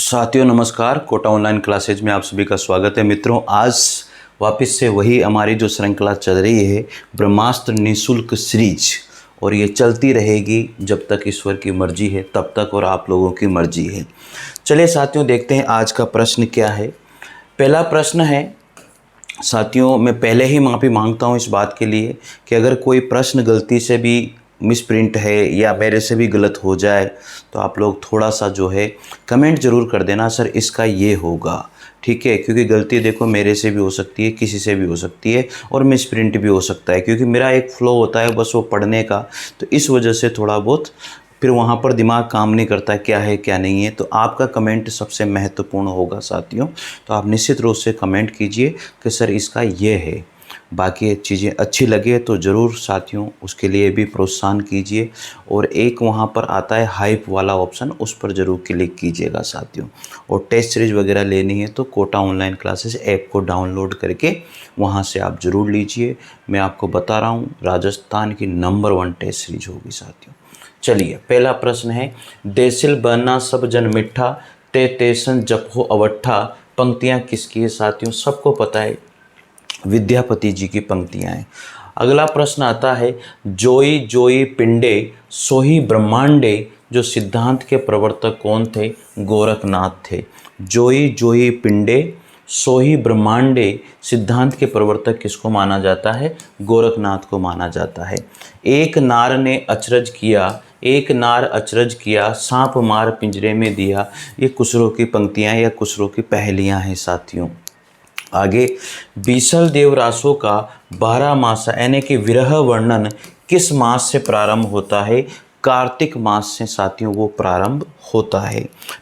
साथियों नमस्कार। Kota online classes में आप सभी का स्वागत है। मित्रों, आज वापस से वही हमारी जो श्रृंखला चल रही है ब्रह्मास्त्र निःशुल्क सीरीज, और ये चलती रहेगी जब तक ईश्वर की मर्जी है तब तक, और आप लोगों की मर्जी है। चलिए साथियों, देखते हैं आज का प्रश्न क्या है। पहला प्रश्न है साथियों, मैं पहले ही माफ़ी मांगता हूँ इस बात के लिए कि अगर कोई प्रश्न गलती से भी मिसप्रिंट है या मेरे से भी गलत हो जाए तो आप लोग थोड़ा सा जो है कमेंट ज़रूर कर देना, सर इसका ये होगा, ठीक है। क्योंकि गलती देखो मेरे से भी हो सकती है, किसी से भी हो सकती है, और मिसप्रिंट भी हो सकता है, क्योंकि मेरा एक फ़्लो होता है बस वो पढ़ने का, तो इस वजह से थोड़ा बहुत फिर वहाँ पर दिमाग काम नहीं करता क्या है क्या नहीं है। तो आपका कमेंट सबसे महत्वपूर्ण होगा साथियों, तो आप निश्चित रूप से कमेंट कीजिए कि सर इसका ये है। बाकी चीज़ें अच्छी लगे तो ज़रूर साथियों उसके लिए भी प्रोत्साहन कीजिए, और एक वहाँ पर आता है हाइप वाला ऑप्शन, उस पर ज़रूर क्लिक कीजिएगा साथियों। और टेस्ट सीरीज़ वगैरह लेनी है तो कोटा ऑनलाइन क्लासेस ऐप को डाउनलोड करके वहाँ से आप ज़रूर लीजिए। मैं आपको बता रहा हूँ राजस्थान की नंबर 1 टेस्ट सीरीज होगी साथियों। चलिए, पहला प्रश्न है, देसिल बना सब जन मिठा ते तेसन जप हो अवट्ठा। पंक्तियाँ किसकी है साथियों? सबको पता है, विद्यापति जी की पंक्तियाँ हैं। अगला प्रश्न आता है, जोई जोई पिंडे सोही ब्रह्मांडे। जो सिद्धांत के प्रवर्तक कौन थे? गोरखनाथ थे। जोई जोई पिंडे सोही ब्रह्मांडे, सिद्धांत के प्रवर्तक किसको माना जाता है? गोरखनाथ को माना जाता है। एक नार ने अचरज किया, एक नार अचरज किया, सांप मार पिंजरे में दिया। ये कुसरो की पंक्तियाँ या कुसरो की पहेलियाँ हैं साथियों। आगे, बीसल देवरासों का 12 मास यानी कि विरह वर्णन किस मास से प्रारंभ होता है? कार्तिक मास से साथियों वो प्रारंभ होता है।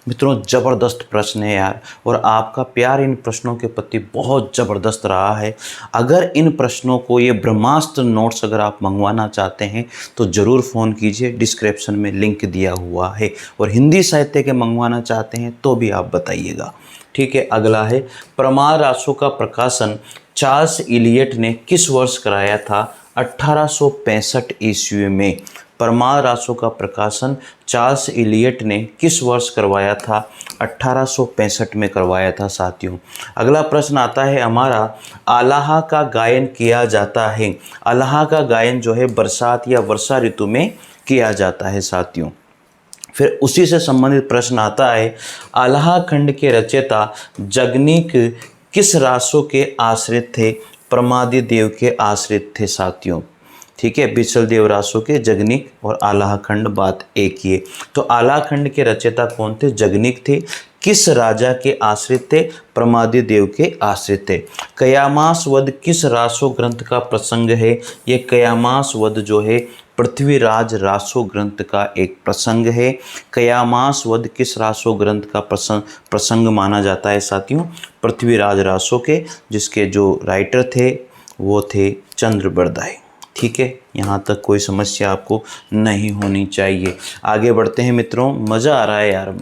मित्रों, ज़बरदस्त प्रश्न है यार, और आपका प्यार इन प्रश्नों के प्रति बहुत ज़बरदस्त रहा है। अगर इन प्रश्नों को, ये ब्रह्मास्त्र नोट्स अगर आप मंगवाना चाहते हैं तो ज़रूर फ़ोन कीजिए, डिस्क्रिप्शन में लिंक दिया हुआ है। और हिंदी साहित्य के मंगवाना चाहते हैं तो भी आप बताइएगा, ठीक है। अगला है, परमार रासों का प्रकाशन चार्ल्स इलियट ने किस वर्ष कराया था? 1865 ईस्वी में। परमार रासों का प्रकाशन चार्ल्स इलियट ने किस वर्ष करवाया था? 1865 में करवाया था साथियों। अगला प्रश्न आता है हमारा, आल्हा का गायन किया जाता है। आल्हा का गायन जो है बरसात या वर्षा ऋतु में किया जाता है साथियों। फिर उसी से संबंधित प्रश्न आता है, आल्हा खंड के रचयिता जगनीक किस रासों के आश्रित थे? प्रमादि देव के आश्रित थे साथियों, ठीक है। बिसल देव रासों के जगनीक और आल्हा खंड, बात एक ही है। तो आल्हा खंड के रचयिता कौन थे? जगनीक थे। किस राजा के आश्रित थे? प्रमादि देव के आश्रित थे। कयामास वध किस रासो ग्रंथ का प्रसंग है? ये कयामास वध जो है पृथ्वीराज रासो ग्रंथ का एक प्रसंग है। कयामास वध किस रासो ग्रंथ का प्रसंग माना जाता है साथियों? पृथ्वीराज रासो के, जिसके जो राइटर थे वो थे चंद्रबरदाई, ठीक है। यहाँ तक कोई समस्या आपको नहीं होनी चाहिए। आगे बढ़ते हैं मित्रों, मज़ा आ रहा है यार,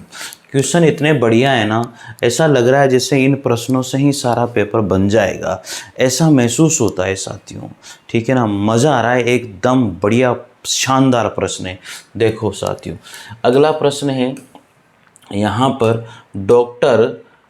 क्वेश्चन इतने बढ़िया है ना, ऐसा लग रहा है जैसे इन प्रश्नों से ही सारा पेपर बन जाएगा, ऐसा महसूस होता है साथियों, ठीक है ना। मज़ा आ रहा है, एकदम बढ़िया शानदार प्रश्न है। देखो साथियों, अगला प्रश्न है यहाँ पर,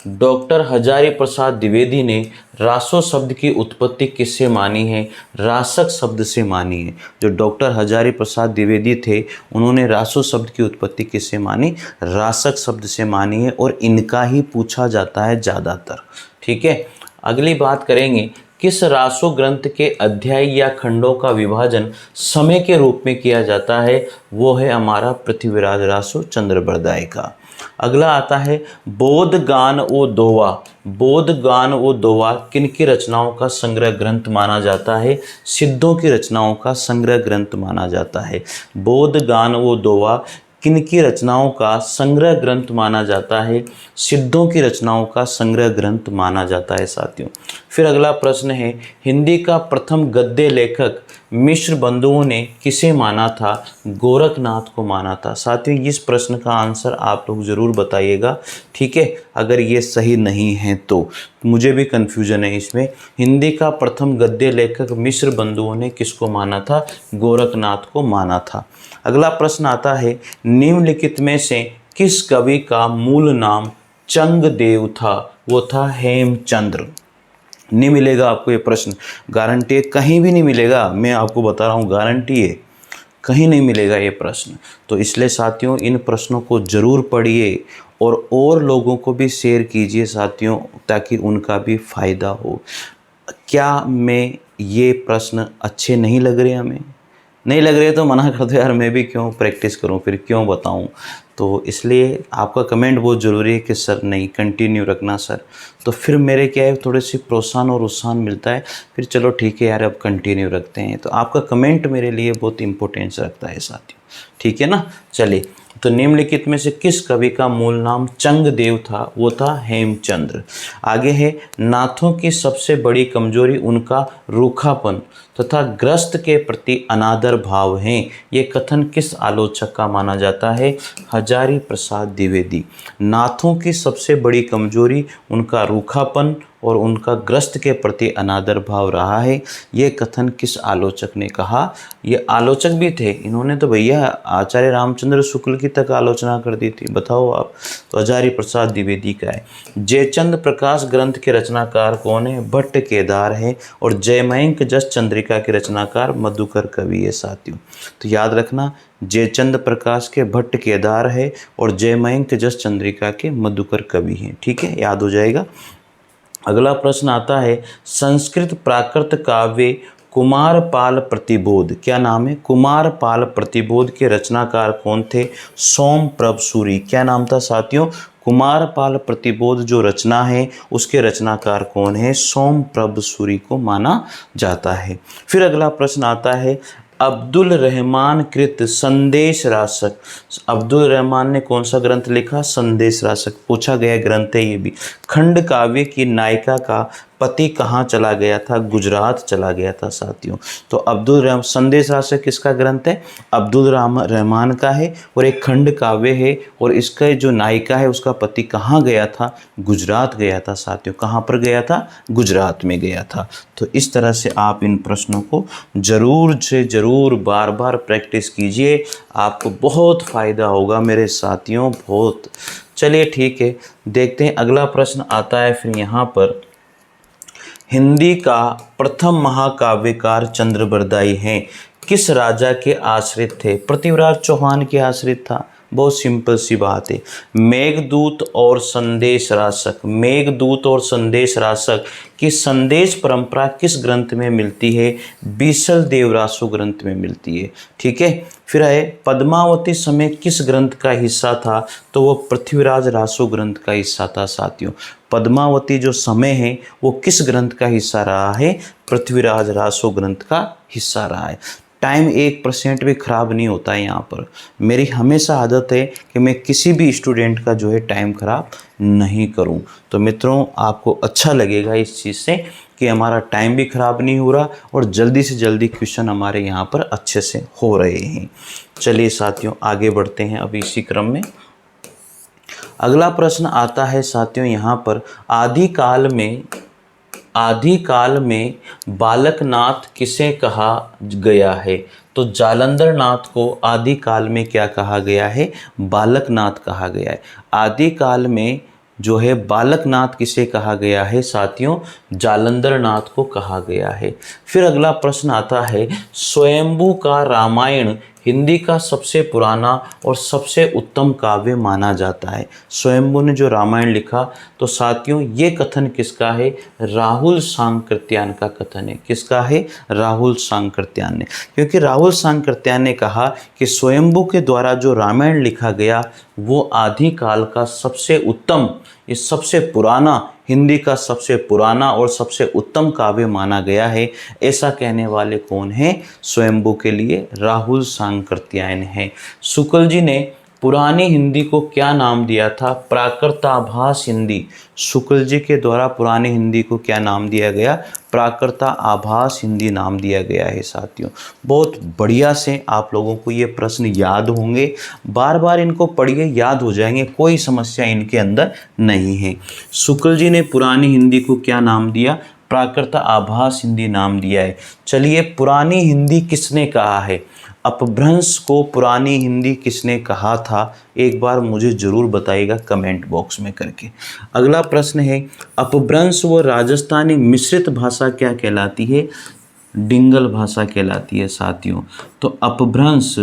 डॉक्टर हजारी प्रसाद द्विवेदी ने रासो शब्द की उत्पत्ति किससे मानी है? रासक शब्द से मानी है। जो डॉक्टर हजारी प्रसाद द्विवेदी थे उन्होंने रासो शब्द की उत्पत्ति किससे मानी? रासक शब्द से मानी है, और इनका ही पूछा जाता है ज़्यादातर, ठीक है। अगली बात करेंगे, किस रासो ग्रंथ के अध्याय या खंडों का विभाजन समय के रूप में किया जाता है? वो है हमारा पृथ्वीराज रासो चंद्रबरदाई का। अगला आता है, बोध गान ओ दोवा। बोध गान ओ दोवा किन की रचनाओं का संग्रह ग्रंथ माना जाता है? सिद्धों की रचनाओं का संग्रह ग्रंथ माना जाता है। बोध गान ओ दोवा किन की रचनाओं का संग्रह ग्रंथ माना जाता है? सिद्धों की रचनाओं का संग्रह ग्रंथ माना जाता है साथियों। फिर अगला प्रश्न है, हिंदी का प्रथम गद्य लेखक मिश्र बंधुओं ने किसे माना था? गोरखनाथ को माना था साथियों। इस प्रश्न का आंसर आप लोग ज़रूर बताइएगा, ठीक है। अगर ये सही नहीं है तो मुझे भी कन्फ्यूजन है इसमें। हिंदी का प्रथम गद्य लेखक मिश्र बंधुओं ने किसको माना था? गोरखनाथ को माना था। अगला प्रश्न आता है, निम्नलिखित में से किस कवि का मूल नाम चंग देव था, वो था हेमचंद्र। नहीं मिलेगा आपको ये प्रश्न, गारंटी है, कहीं भी नहीं मिलेगा, मैं आपको बता रहा हूँ, गारंटी है, कहीं नहीं मिलेगा ये प्रश्न। तो इसलिए साथियों इन प्रश्नों को ज़रूर पढ़िए और लोगों को भी शेयर कीजिए साथियों, ताकि उनका भी फ़ायदा हो। क्या मैं ये प्रश्न अच्छे नहीं लग रहे हमें? नहीं लग रहे तो मना कर दो यार, मैं भी क्यों प्रैक्टिस करूं, फिर क्यों बताऊं। तो इसलिए आपका कमेंट बहुत ज़रूरी है कि सर नहीं, कंटिन्यू रखना सर, तो फिर मेरे क्या है थोड़े सी प्रोत्साहन और उत्साहन मिलता है, फिर चलो ठीक है यार अब कंटिन्यू रखते हैं। तो आपका कमेंट मेरे लिए बहुत इंपॉर्टेंस रखता है साथियों, ठीक है ना। चलिए, तो निम्नलिखित में से किस कवि का मूल नाम चंगदेव था? वो था हेमचंद्र। आगे है, नाथों की सबसे बड़ी कमजोरी उनका रूखापन तथा ग्रस्त के प्रति अनादर भाव है। ये कथन किस आलोचक का माना जाता है? हजारी प्रसाद द्विवेदी। नाथों की सबसे बड़ी कमजोरी उनका रूखापन और उनका ग्रस्त के प्रति अनादर भाव रहा है, ये कथन किस आलोचक ने कहा? ये आलोचक भी थे, इन्होंने तो भैया आचार्य रामचंद्र शुक्ल की तक आलोचना कर दी थी, बताओ आप। तो हजारी प्रसाद द्विवेदी का है। जयचंद प्रकाश ग्रंथ के रचनाकार कौन है? भट्ट केदार है। और जयमयंक जस चंद्रिका के रचनाकार मधुकर कवि है साथियों। तो याद रखना, जयचंद प्रकाश के भट्ट केदार है और जयमयंक जस चंद्रिका के मधुकर कवि हैं, ठीक है, याद हो जाएगा। अगला प्रश्न आता है, संस्कृत प्राकृत काव्य कुमारपाल प्रतिबोध, क्या नाम है? कुमारपाल प्रतिबोध के रचनाकार कौन थे? सोमप्रभ सूरी। क्या नाम था साथियों? कुमारपाल प्रतिबोध जो रचना है उसके रचनाकार कौन है? सोमप्रभ सूरी को माना जाता है। फिर अगला प्रश्न आता है, अब्दुल रहमान कृत संदेश रासक। अब्दुल रहमान ने कौन सा ग्रंथ लिखा? संदेश रासक। पूछा गया ग्रंथ है ये भी। खंड काव्य की नायिका का पति कहाँ चला गया था? गुजरात चला गया था साथियों। तो संदेश रासक किसका ग्रंथ है? अब्दुल रहमान का है और एक खंड काव्य है, और इसका जो नायिका है उसका पति कहाँ गया था? गुजरात गया था साथियों। कहाँ पर गया था? गुजरात में गया था। तो इस तरह से आप इन प्रश्नों को ज़रूर से ज़रूर बार बार प्रैक्टिस कीजिए, आपको बहुत फ़ायदा होगा मेरे साथियों, बहुत। चलिए ठीक है, देखते हैं अगला प्रश्न आता है फिर यहाँ पर। हिंदी का प्रथम महाकाव्यकार चंद्रबरदाई हैं, किस राजा के आश्रित थे? पृथ्वीराज चौहान के आश्रित था। बहुत सिंपल सी बात है। मेघदूत और संदेश रासक, मेघदूत और संदेश रासक की संदेश परंपरा किस ग्रंथ में मिलती है? बीसल देवरासु ग्रंथ में मिलती है, ठीक है। फिर है, पद्मावती समय किस ग्रंथ का हिस्सा था? तो वो पृथ्वीराज रासु ग्रंथ का हिस्सा था साथियों। पद्मावती जो समय है वो किस ग्रंथ का हिस्सा रहा है? पृथ्वीराज रासु ग्रंथ का हिस्सा रहा है। टाइम 1% भी ख़राब नहीं होता है यहाँ पर। मेरी हमेशा आदत है कि मैं किसी भी स्टूडेंट का जो है टाइम ख़राब नहीं करूँ। तो मित्रों आपको अच्छा लगेगा इस चीज़ से कि हमारा टाइम भी ख़राब नहीं हो रहा और जल्दी से जल्दी क्वेश्चन हमारे यहाँ पर अच्छे से हो रहे हैं। चलिए साथियों आगे बढ़ते हैं अब इसी क्रम में। अगला प्रश्न आता है साथियों यहाँ पर, आदिकाल में बालकनाथ किसे कहा गया है? तो जालंधर नाथ को आदिकाल में क्या कहा गया है? बालकनाथ कहा गया है। आदिकाल में जो है बालकनाथ किसे कहा गया है साथियों? जालंधर नाथ को कहा गया है। फिर अगला प्रश्न आता है, स्वयंभू का रामायण हिंदी का सबसे पुराना और सबसे उत्तम काव्य माना जाता है। स्वयंभू ने जो रामायण लिखा, तो साथियों ये कथन किसका है? राहुल सांकृत्यायन का कथन है। किसका है? राहुल सांकृत्यायन ने। क्योंकि राहुल सांकृत्यायन ने कहा कि स्वयंभू के द्वारा जो रामायण लिखा गया वो आदिकाल का सबसे उत्तम, ये सबसे पुराना, हिंदी का सबसे पुराना और सबसे उत्तम काव्य माना गया है। ऐसा कहने वाले कौन हैं? स्वयंभू के लिए राहुल सांकृत्यायन है। शुक्ल जी ने पुरानी हिंदी को क्या नाम दिया था? प्राकृताभास हिंदी। शुक्ल जी के द्वारा पुरानी हिंदी को क्या नाम दिया गया? प्राकृताभास हिंदी नाम दिया गया है साथियों। बहुत बढ़िया से आप लोगों को ये प्रश्न याद होंगे, बार बार इनको पढ़िए, याद हो जाएंगे, कोई समस्या इनके अंदर नहीं है। शुक्ल जी ने पुरानी हिंदी को क्या नाम दिया? प्राकृताभास हिंदी नाम दिया है। चलिए, पुरानी हिंदी किसने कहा है? अपभ्रंश को पुरानी हिंदी किसने कहा था? एक बार मुझे ज़रूर बताइएगा कमेंट बॉक्स में करके। अगला प्रश्न है, अपभ्रंश व राजस्थानी मिश्रित भाषा क्या कहलाती है? डिंगल भाषा कहलाती है साथियों। तो अपभ्रंश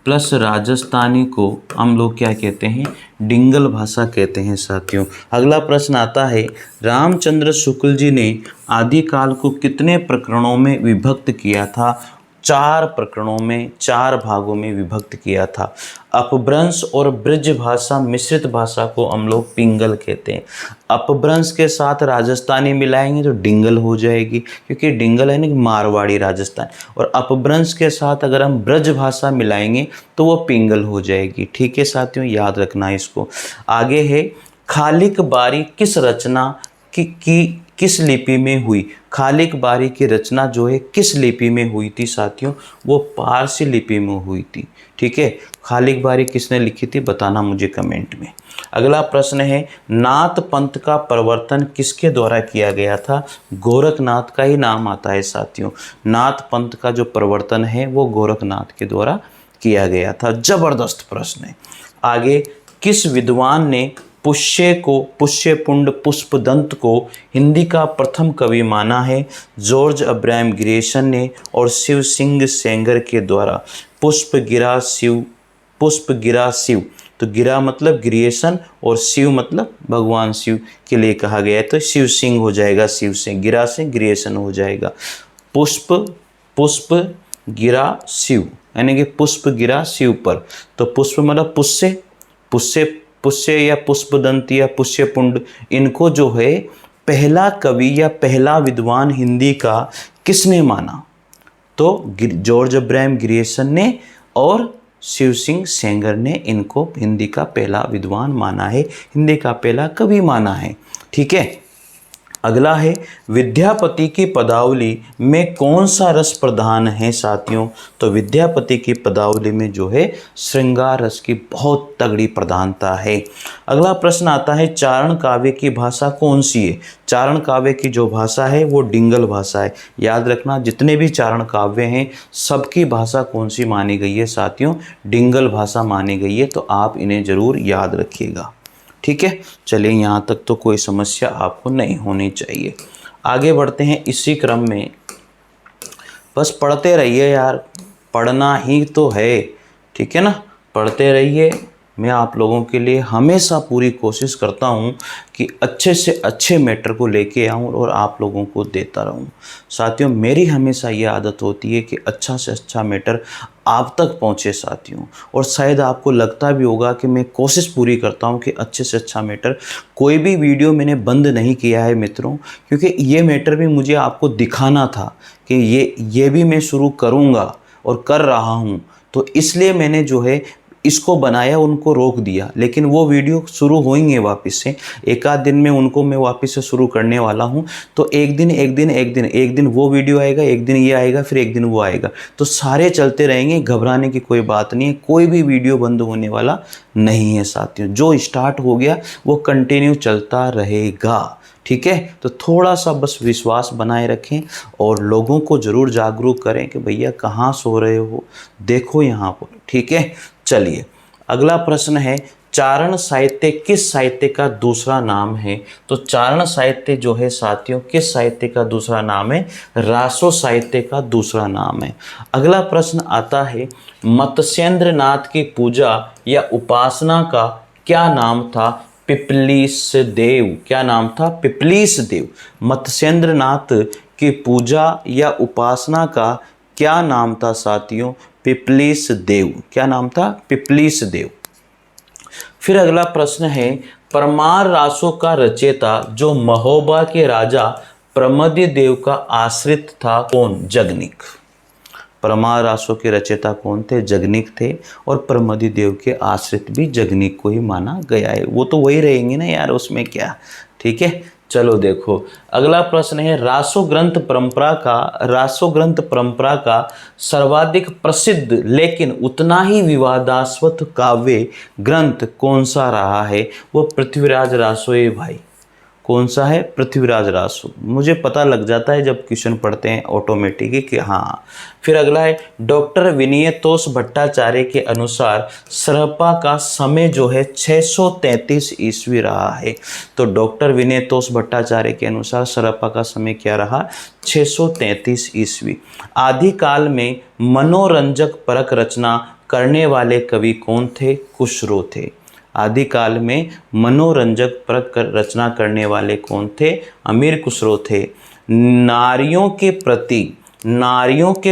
प्लस राजस्थानी को हम लोग क्या कहते हैं? डिंगल भाषा कहते हैं साथियों। अगला प्रश्न आता है, रामचंद्र शुक्ल जी ने आदिकाल को कितने प्रकरणों में विभक्त किया था? 4 प्रकरणों में, 4 भागों में विभक्त किया था। अपभ्रंश और ब्रज भाषा मिश्रित भाषा को हम लोग पिंगल कहते हैं। अपभ्रंश के साथ राजस्थानी मिलाएंगे तो डिंगल हो जाएगी, क्योंकि डिंगल है ना मारवाड़ी राजस्थान, और अपभ्रंश के साथ अगर हम ब्रज भाषा मिलाएंगे तो वो पिंगल हो जाएगी। ठीक है साथियों, याद रखना इसको। आगे है, खालिक बारी किस रचना की किस लिपि में हुई? खालिक बारी की रचना जो है किस लिपि में हुई थी साथियों? वो पारसी लिपि में हुई थी। ठीक है, खालिक बारी किसने लिखी थी बताना मुझे कमेंट में। अगला प्रश्न है, नाथ पंथ का प्रवर्तन किसके द्वारा किया गया था? गोरखनाथ का ही नाम आता है साथियों। नाथ पंथ का जो प्रवर्तन है वो गोरखनाथ के द्वारा किया गया था। जबरदस्त प्रश्न है। आगे, किस विद्वान ने पुष्यपुंड पुष्पदंत को हिंदी का प्रथम कवि माना है? जॉर्ज अब्राहम ग्रियर्सन ने और शिव सिंह सेंगर के द्वारा। पुष्पगिरा शिव, तो गिरा मतलब ग्रियर्सन और शिव मतलब भगवान शिव के लिए कहा गया है, तो शिव सिंह हो जाएगा, शिव से गिरा से ग्रियर्सन हो जाएगा। पुष्प गिरा शिव, यानी कि पुष्प गिरा शिव पर, तो पुष्प मतलब पुष्य या पुष्पदंत या पुष्यपुंड, इनको जो है पहला कवि या पहला विद्वान हिंदी का किसने माना? तो जॉर्ज अब्राहम ग्रियर्सन ने और शिव सिंह सेंगर ने इनको हिंदी का पहला विद्वान माना है, हिंदी का पहला कवि माना है। ठीक है, अगला है, विद्यापति की पदावली में कौन सा रस प्रधान है साथियों? तो विद्यापति की पदावली में जो है श्रृंगार रस की बहुत तगड़ी प्रधानता है। अगला प्रश्न आता है, चारण काव्य की भाषा कौन सी है? चारण काव्य की जो भाषा है वो डिंगल भाषा है। याद रखना, जितने भी चारण काव्य हैं सबकी भाषा कौन सी मानी गई है साथियों? डिंगल भाषा मानी गई है, तो आप इन्हें ज़रूर याद रखिएगा। ठीक है, चलिए यहाँ तक तो कोई समस्या आपको नहीं होनी चाहिए। आगे बढ़ते हैं इसी क्रम में। बस पढ़ते रहिए यार, पढ़ना ही तो है। ठीक है ना, पढ़ते रहिए। मैं आप लोगों के लिए हमेशा पूरी कोशिश करता हूँ कि अच्छे से अच्छे मैटर को लेके आऊँ और आप लोगों को देता रहूँ। साथियों, मेरी हमेशा ये आदत होती है कि अच्छा से अच्छा मैटर आप तक पहुँचे साथियों, और शायद आपको लगता भी होगा कि मैं कोशिश पूरी करता हूँ कि अच्छे से अच्छा मैटर, कोई भी वीडियो मैंने बंद नहीं किया है मित्रों, क्योंकि ये मैटर भी मुझे आपको दिखाना था कि ये भी मैं शुरू करूँगा और कर रहा हूँ, तो इसलिए मैंने जो है इसको बनाया, उनको रोक दिया। लेकिन वो वीडियो शुरू होंगे वापस से, एक आध दिन में उनको मैं वापस से शुरू करने वाला हूँ। तो एक दिन वो वीडियो आएगा, एक दिन ये आएगा, फिर एक दिन वो आएगा, तो सारे चलते रहेंगे। घबराने की कोई बात नहीं है, कोई भी वीडियो बंद होने वाला नहीं है साथियों। जो स्टार्ट हो गया वो कंटिन्यू चलता रहेगा। ठीक है, तो थोड़ा सा बस विश्वास बनाए रखें और लोगों को ज़रूर जागरूक करें कि भैया कहाँ सो रहे हो, देखो यहाँ पर। ठीक है, चलिए अगला प्रश्न है, चारण साहित्य किस साहित्य का दूसरा नाम है? तो चारण साहित्य जो है साथियों किस साहित्य का दूसरा नाम है? रासो साहित्य का दूसरा नाम है। अगला प्रश्न आता है, मत्स्येंद्र नाथ की पूजा या उपासना का क्या नाम था? पिपलीस देव। क्या नाम था? पिपलीस देव। मत्स्येंद्र नाथ की पूजा या उपासना का क्या नाम था साथियों? पिपलीस देव। क्या नाम था? पिपलीस देव। फिर अगला प्रश्न है, परमार रासों का रचयिता जो महोबा के राजा प्रमद्य देव का आश्रित था कौन? जगनिक। परमार रासों के रचयिता कौन थे? जगनिक थे, और प्रमद्य देव के आश्रित भी जगनिक को ही माना गया है। वो तो वही रहेंगे ना यार, उसमें क्या। ठीक है, चलो देखो अगला प्रश्न है, रासो ग्रंथ परंपरा का सर्वाधिक प्रसिद्ध लेकिन उतना ही विवादास्पद काव्य ग्रंथ कौन सा रहा है? वो पृथ्वीराज रासो है भाई। कौन सा है? पृथ्वीराज रासो। मुझे पता लग जाता है जब क्वेश्चन पढ़ते हैं ऑटोमेटिकली कि हाँ। फिर अगला है डॉक्टर विनयतोष भट्टाचार्य के अनुसार सरहप्पा का समय जो है 633 ईस्वी रहा है। तो डॉक्टर विनयतोष भट्टाचार्य के अनुसार सरहप्पा का समय क्या रहा? 633 ईस्वी। आदिकाल में मनोरंजक परक रचना करने वाले कवि कौन थे? खुसरो थे। आदिकाल में मनोरंजक परक रचना करने वाले कौन थे? अमीर खुसरो थे। नारियों के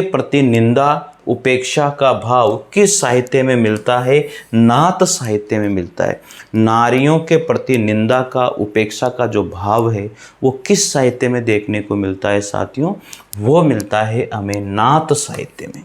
प्रति निंदा उपेक्षा का भाव किस साहित्य में मिलता है? नाथ साहित्य में मिलता है। नारियों के प्रति निंदा का उपेक्षा का जो भाव है वो किस साहित्य में देखने को मिलता है साथियों? वो मिलता है हमें नाथ साहित्य में।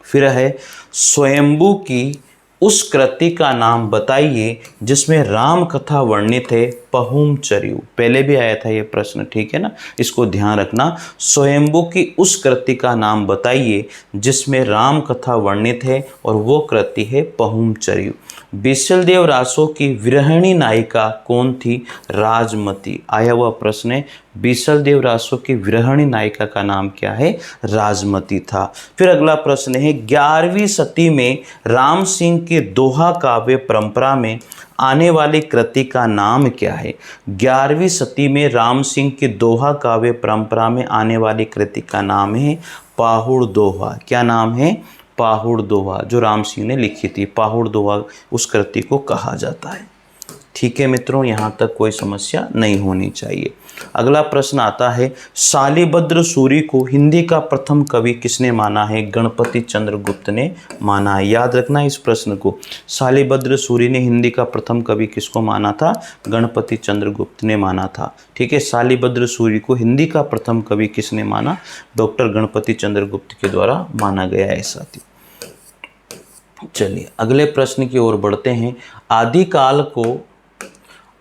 फिर है स्वयंभू की उस कृति का नाम बताइए जिसमें राम कथा वर्णित है? पहुमचर्यू। पहले भी आया था ये प्रश्न, ठीक है ना, इसको ध्यान रखना। स्वयंभू की उस कृति का नाम बताइए जिसमें राम कथा वर्णित है और वो कृति है पहुमचर्यू। बीसलदेव रासो की विरहिणी नायिका कौन थी? राजमती। आया हुआ प्रश्न है, बीसलदेव रासो की विरहिणी नायिका का नाम क्या है? राजमती था। फिर अगला प्रश्न है 11वीं सदी में राम सिंह के दोहा काव्य परंपरा में आने वाली कृति का नाम क्या है? 11वीं सदी में राम सिंह के दोहा काव्य परंपरा में आने वाली कृति का नाम है पाहुड़ दोहा। क्या नाम है? पाहुड़ दोहा, जो राम सिंह ने लिखी थी। पाहुड़ दोहा उस कृति को कहा जाता है। ठीक है मित्रों, यहाँ तक कोई समस्या नहीं होनी चाहिए। अगला प्रश्न आता है शालिभद्र सूरी को हिंदी का प्रथम कवि किसने माना है? गणपति चंद्र गुप्त ने माना है। याद रखना इस प्रश्न को। शालिभद्र सूरी ने हिंदी का प्रथम कवि किसको माना था? गणपति चंद्र गुप्त ने माना था। ठीक है, शालिभद्र सूरी को हिंदी का प्रथम कवि किसने माना? डॉक्टर गणपति चंद्र गुप्त के द्वारा माना गया है साथी। चलिए अगले प्रश्न की ओर बढ़ते हैं।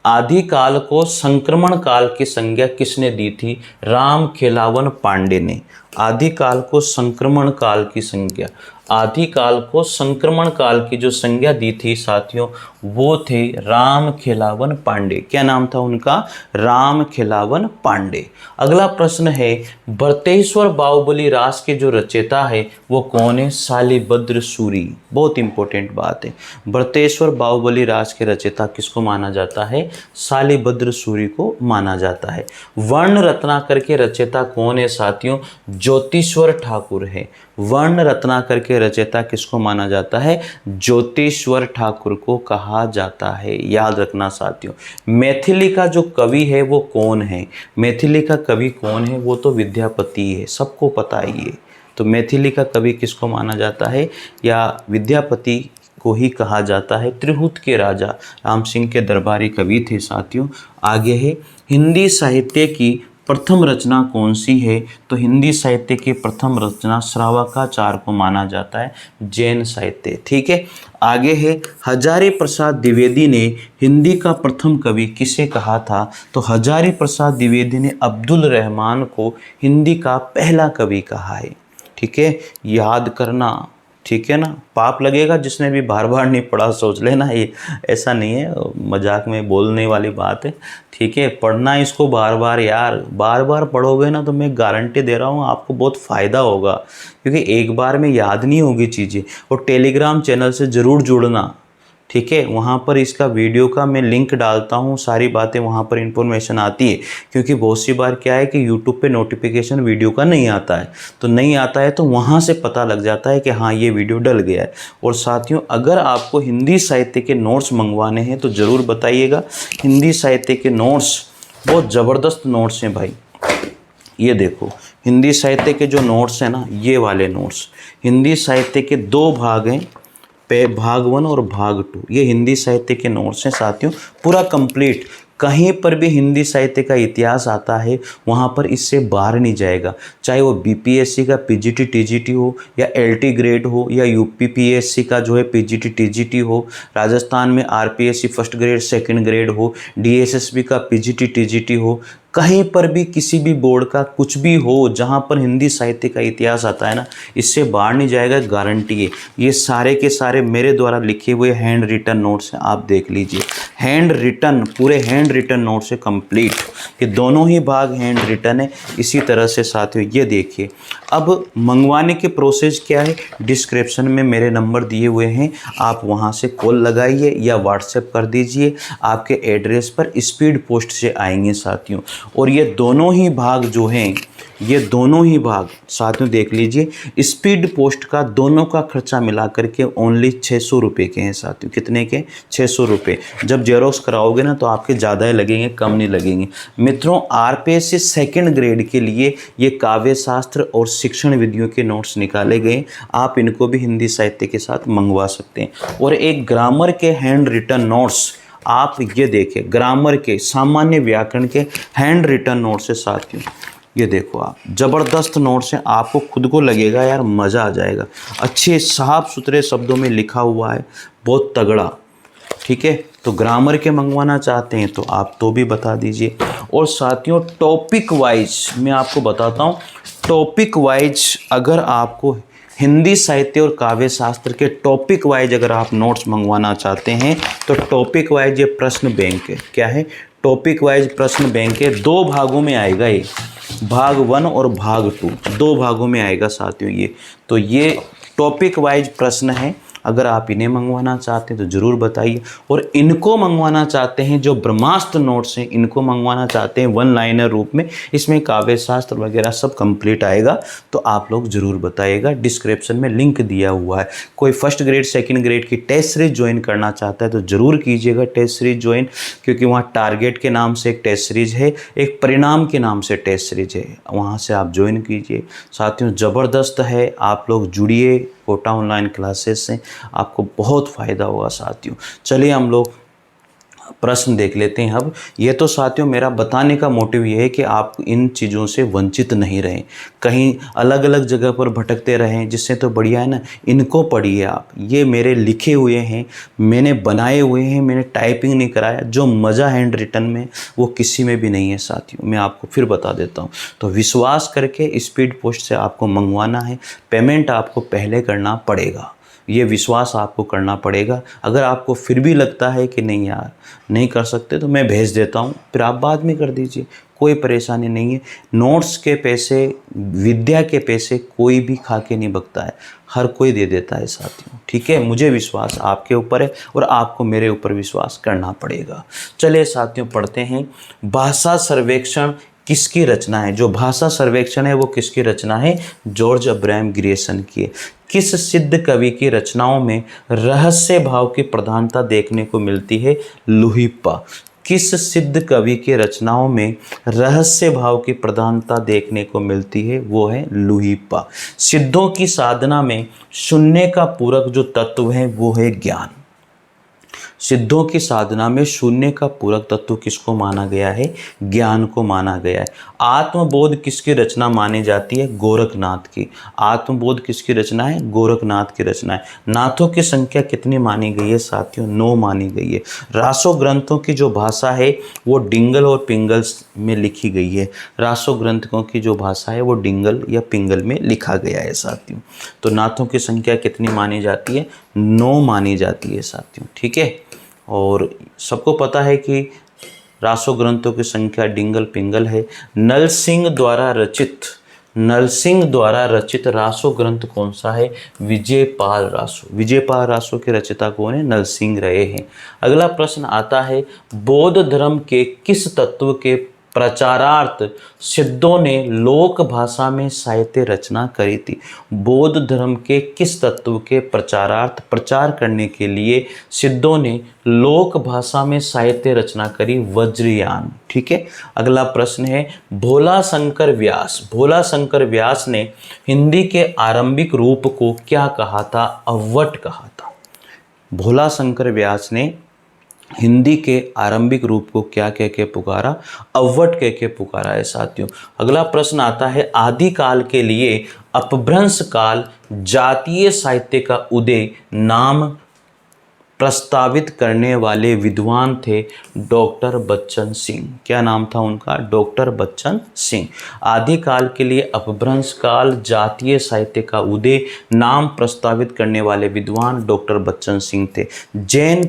आदिकाल को संक्रमण काल की संज्ञा किसने दी थी? राम खेलावन पांडे ने। आदिकाल को संक्रमण काल की संज्ञा, आदिकाल को संक्रमण काल की जो संज्ञा दी थी साथियों वो थे राम खेलावन पांडे। क्या नाम था उनका? राम खेलावन पांडे। अगला प्रश्न है भरतेश्वर बाहुबली रास के जो रचयिता है वो कौन है? शालिभद्र सूरी। बहुत इंपॉर्टेंट बात है। भरतेश्वर बाहुबली रास के रचयिता किसको माना जाता है? शालिभद्र सूरी को माना जाता है। वर्ण रत्नाकर के रचयिता कौन है साथियों? ज्योतिश्वर ठाकुर है। वर्ण रत्नाकर के रचयिता किसको माना जाता है? ज्योतिश्वर ठाकुर को कहा जाता है। याद रखना साथियों। मैथिली का जो कवि है वो कौन है? मैथिली का कवि कौन है? वो तो विद्यापति है, सबको पता है ये। तो मैथिली का कवि किसको माना जाता है? या विद्यापति को ही कहा जाता है। त्रिहुत के राजा राम सिंह के दरबारी कवि थे साथियों। आगे है हिंदी साहित्य की प्रथम रचना कौन सी है? तो हिंदी साहित्य की प्रथम रचना श्रावकाचार्य को माना जाता है। जैन साहित्य। ठीक है, आगे है हजारी प्रसाद द्विवेदी ने हिंदी का प्रथम कवि किसे कहा था? तो हजारी प्रसाद द्विवेदी ने अब्दुल रहमान को हिंदी का पहला कवि कहा है। ठीक है, याद करना। ठीक है ना, पाप लगेगा जिसने भी बार बार नहीं पढ़ा, सोच लेना ये ऐसा नहीं है, मजाक में बोलने वाली बात है। ठीक है, पढ़ना इसको बार बार यार, बार बार पढ़ोगे ना तो मैं गारंटी दे रहा हूँ आपको बहुत फ़ायदा होगा, क्योंकि एक बार में याद नहीं होगी चीज़ें। और टेलीग्राम चैनल से ज़रूर जुड़ना। ठीक है, वहाँ पर इसका वीडियो का मैं लिंक डालता हूँ, सारी बातें वहाँ पर इन्फॉर्मेशन आती है। क्योंकि बहुत सी बार क्या है कि यूट्यूब पे नोटिफिकेशन वीडियो का नहीं आता है, तो नहीं आता है तो वहाँ से पता लग जाता है कि हाँ ये वीडियो डल गया है। और साथियों अगर आपको हिंदी साहित्य के नोट्स मंगवाने हैं तो ज़रूर बताइएगा। हिंदी साहित्य के नोट्स बहुत ज़बरदस्त नोट्स हैं भाई। ये देखो हिंदी साहित्य के जो नोट्स हैं ना, ये वाले नोट्स, हिंदी साहित्य के 2 भाग हैं, भाग 1 और भाग 2। ये हिंदी साहित्य के नोट्स हैं साथियों, पूरा कंप्लीट। कहीं पर भी हिंदी साहित्य का इतिहास आता है वहाँ पर इससे बाहर नहीं जाएगा, चाहे वो बीपीएससी का पीजीटी टीजीटी हो या एलटी ग्रेड हो या यूपीपीएससी का जो है पीजीटी टीजीटी हो, राजस्थान में RPSC first grade second grade हो, डीएसएसबी का पीजीटी टीजीटी हो, कहीं पर भी किसी भी बोर्ड का कुछ भी हो जहाँ पर हिंदी साहित्य का इतिहास आता है ना, इससे बाहर नहीं जाएगा, गारंटी है। ये सारे के सारे मेरे द्वारा लिखे हुए हैंड रिटन नोट्स हैं, आप देख लीजिए। हैंड रिटन, पूरे हैंड रिटन नोट से कंप्लीट। ये दोनों ही भाग हैंड रिटन है। इसी तरह से साथियों ये देखिए, अब मंगवाने के प्रोसेस क्या है, डिस्क्रिप्शन में मेरे नंबर दिए हुए हैं, आप वहां से कॉल लगाइए या व्हाट्सएप कर दीजिए, आपके एड्रेस पर स्पीड पोस्ट से आएंगे साथियों। और ये दोनों ही भाग जो हैं, ये दोनों ही भाग साथियों देख लीजिए, स्पीड पोस्ट का दोनों का खर्चा मिला करके ओनली 600 रुपये के हैं साथियों। कितने के? 600 रुपये। जब जेरोक्स कराओगे ना तो आपके ज़्यादा ही लगेंगे, कम नहीं लगेंगे मित्रों। आरपीएससी सेकंड ग्रेड के लिए ये काव्य शास्त्र और शिक्षण विधियों के नोट्स निकाले गए, आप इनको भी हिंदी साहित्य के साथ मंगवा सकते हैं। और एक ग्रामर के हैंड रिटन नोट्स, आप ये देखिए, ग्रामर के, सामान्य व्याकरण के हैंड रिटन नोट्स है साथियों। ये देखो आप, ज़बरदस्त नोट्स हैं, आपको खुद को लगेगा यार मज़ा आ जाएगा। अच्छे साफ सुथरे शब्दों में लिखा हुआ है, बहुत तगड़ा। ठीक है, तो ग्रामर के मंगवाना चाहते हैं तो आप तो भी बता दीजिए। और साथियों टॉपिक वाइज मैं आपको बताता हूँ, टॉपिक वाइज अगर आपको हिंदी साहित्य और काव्य शास्त्र के टॉपिक वाइज अगर आप नोट्स मंगवाना चाहते हैं तो टॉपिक वाइज ये प्रश्न बैंक है। क्या है? टॉपिक वाइज प्रश्न बैंक है। 2 भागों में आएगा ये, भाग 1 और भाग 2, 2 भागों में आएगा साथियों ये। तो ये टॉपिक वाइज प्रश्न है, अगर आप इन्हें मंगवाना चाहते हैं तो ज़रूर बताइए। और इनको मंगवाना चाहते हैं, जो ब्रह्मास्त्र नोट्स हैं, इनको मंगवाना चाहते हैं 1 लाइनर रूप में, इसमें काव्य शास्त्र वगैरह सब कंप्लीट आएगा, तो आप लोग ज़रूर बताइएगा। डिस्क्रिप्शन में लिंक दिया हुआ है। कोई फर्स्ट ग्रेड सेकंड ग्रेड की टेस्ट सीरीज ज्वाइन करना चाहता है तो ज़रूर कीजिएगा टेस्ट सीरीज ज्वाइन, क्योंकि वहाँ टारगेट के नाम से एक टेस्ट सीरीज है, एक परिणाम के नाम से टेस्ट सीरीज है, वहाँ से आप ज्वाइन कीजिए साथियों। ज़बरदस्त है, आप लोग जुड़िए कोटा ऑनलाइन क्लासेस से, आपको बहुत फ़ायदा होगा साथियों। चलिए हम लोग प्रश्न देख लेते हैं। अब ये तो साथियों मेरा बताने का मोटिव ये है कि आप इन चीज़ों से वंचित नहीं रहें, कहीं अलग अलग जगह पर भटकते रहें, जिससे तो बढ़िया है ना, इनको पढ़िए आप। ये मेरे लिखे हुए हैं, मैंने बनाए हुए हैं, मैंने टाइपिंग नहीं कराया। जो मज़ा हैंड रिटन में वो किसी में भी नहीं है साथियों, मैं आपको फिर बता देता हूँ। तो विश्वास करके स्पीड पोस्ट से आपको मंगवाना है, पेमेंट आपको पहले करना पड़ेगा, ये विश्वास आपको करना पड़ेगा। अगर आपको फिर भी लगता है कि नहीं यार नहीं कर सकते तो मैं भेज देता हूँ, फिर आप बाद में कर दीजिए, कोई परेशानी नहीं है। नोट्स के पैसे, विद्या के पैसे कोई भी खा के नहीं बकता है, हर कोई दे देता है साथियों। ठीक है, मुझे विश्वास आपके ऊपर है और आपको मेरे ऊपर विश्वास करना पड़ेगा। चलिए साथियों पढ़ते हैं। भाषा सर्वेक्षण किसकी रचना है? जो भाषा सर्वेक्षण है वो किसकी रचना है? जॉर्ज अब्राहम ग्रियर्सन की। किस सिद्ध कवि की रचनाओं में रहस्य भाव की प्रधानता देखने को मिलती है? लुहिप्पा। किस सिद्ध कवि की रचनाओं में रहस्य भाव की प्रधानता देखने को मिलती है? वो है लुहिप्पा। सिद्धों की साधना में शून्य का पूरक जो तत्व है वो है ज्ञान। सिद्धों की साधना में शून्य का पूरक तत्व किसको माना गया है? ज्ञान को माना गया है। आत्मबोध किसकी रचना मानी जाती है? गोरखनाथ की। आत्मबोध किसकी रचना है? गोरखनाथ की रचना है। नाथों की संख्या कितनी मानी गई है साथियों? 9 मानी गई है। रासो ग्रंथों की जो भाषा है वो डिंगल और पिंगल में लिखी गई है। रासो ग्रंथों की जो भाषा है वो डिंगल या पिंगल में लिखा गया है साथियों। तो नाथों की संख्या कितनी मानी जाती है? 9 मानी जाती है साथियों। ठीक है, और सबको पता है कि रासो ग्रंथों की संख्या डिंगल पिंगल है। नरसिंह द्वारा रचित रासो ग्रंथ कौन सा है? विजयपाल रासो। विजयपाल रासो के रचयिता कौन है? नरसिंह रहे हैं। अगला प्रश्न आता है, बौद्ध धर्म के किस तत्व के प्रचारार्थ सिद्धों ने लोक भाषा में साहित्य रचना करी थी? बौद्ध धर्म के किस तत्व के प्रचारार्थ, प्रचार करने के लिए सिद्धों ने लोक भाषा में साहित्य रचना करी? वज्रयान। ठीक है, अगला प्रश्न है, भोला शंकर व्यास ने हिंदी के आरंभिक रूप को क्या कहा था? अव्वट कहा था। भोला शंकर व्यास ने हिंदी के आरंभिक रूप को क्या कह के पुकारा? अव्वट कह के पुकारा है साथियों। अगला प्रश्न आता है, आदिकाल के लिए अपभ्रंश काल जातीय साहित्य का उदय नाम प्रस्तावित करने वाले विद्वान थे डॉक्टर बच्चन सिंह। क्या नाम था उनका? डॉक्टर बच्चन सिंह। आदिकाल के लिए अपभ्रंश काल, जातीय साहित्य का उदय, नाम प्रस्तावित करने वाले विद्वान डॉक्टर बच्चन सिंह थे। जैन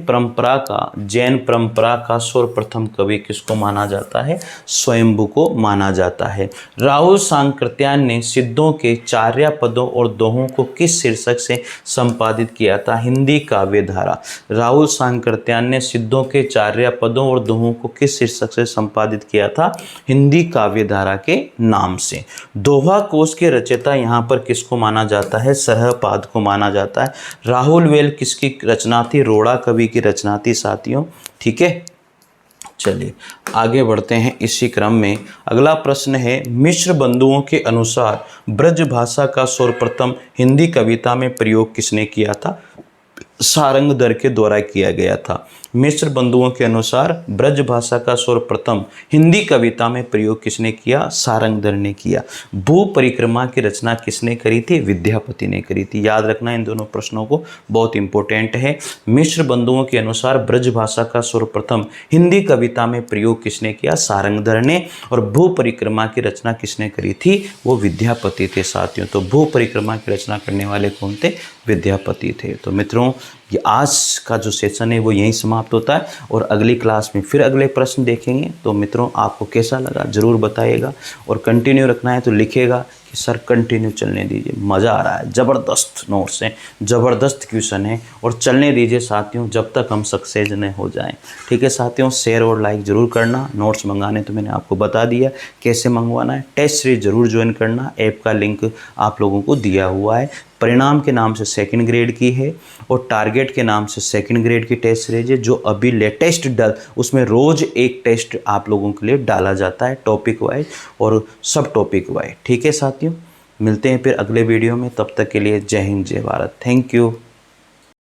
परंपरा का सर्वप्रथम कवि किसको माना जाता है? स्वयंभू को माना जाता है। राहुल सांकृत्यायन ने सिद्धों के चार्यापदों और दोहों को किस शीर्षक से संपादित किया था? हिंदी काव्य धारा। राहुल सांकृत्यायन ने सिद्धों के चार्यापदों और दोहों को किस शीर्षक से संपादित किया था? हिंदी काव्य धारा के नाम से। दोहा कोश के रचयिता यहाँ पर किसको माना जाता है? सरहपाद को माना जाता है। राहुल वेल किसकी रचना थी? रोड़ा कवि की रचना थी साथियों। ठीक है, चलिए आगे बढ़ते हैं इसी क्रम में। अगला प्रश्न है, मिश्र बंधुओं के अनुसार ब्रज भाषा का सर्वप्रथम हिंदी कविता में प्रयोग किसने किया था? सारंगधर के द्वारा किया गया था। मिश्र बंधुओं के अनुसार ब्रज भाषा का सर्वप्रथम हिंदी कविता में प्रयोग किसने किया? सारंगधर ने किया। भू परिक्रमा की रचना किसने करी थी? विद्यापति ने करी थी। याद रखना इन दोनों प्रश्नों को, बहुत इंपॉर्टेंट है। मिश्र बंधुओं के अनुसार ब्रज भाषा का सर्वप्रथम हिंदी कविता में प्रयोग किसने किया? सारंगधर ने। और भू परिक्रमा की रचना किसने करी थी? वो विद्यापति थे साथियों। तो भू परिक्रमा की रचना करने वाले कौन थे? विद्यापति थे। तो मित्रों, ये आज का जो सेशन है वो यहीं समाप्त होता है और अगली क्लास में फिर अगले प्रश्न देखेंगे। तो मित्रों, आपको कैसा लगा ज़रूर बताइएगा और कंटिन्यू रखना है तो लिखिएगा कि सर कंटिन्यू चलने दीजिए, मज़ा आ रहा है, ज़बरदस्त नोट्स हैं, ज़बरदस्त क्वेश्चन है और चलने दीजिए साथियों जब तक हम सक्सेस न हो जाएं। ठीक है साथियों, शेयर और लाइक ज़रूर करना। नोट्स मंगाने तो मैंने आपको बता दिया कैसे मंगवाना है। टेस्ट सीरीज ज़रूर ज्वाइन करना, ऐप का लिंक आप लोगों को दिया हुआ है। परिणाम के नाम से सेकंड ग्रेड की है और टारगेट के नाम से सेकंड ग्रेड की टेस्ट सीरीज है जो अभी लेटेस्ट उसमें रोज़ एक टेस्ट आप लोगों के लिए डाला जाता है, टॉपिक वाइज और सब टॉपिक वाइज। ठीक है साथियों, मिलते हैं फिर अगले वीडियो में। तब तक के लिए जय हिंद, जय भारत। Thank you.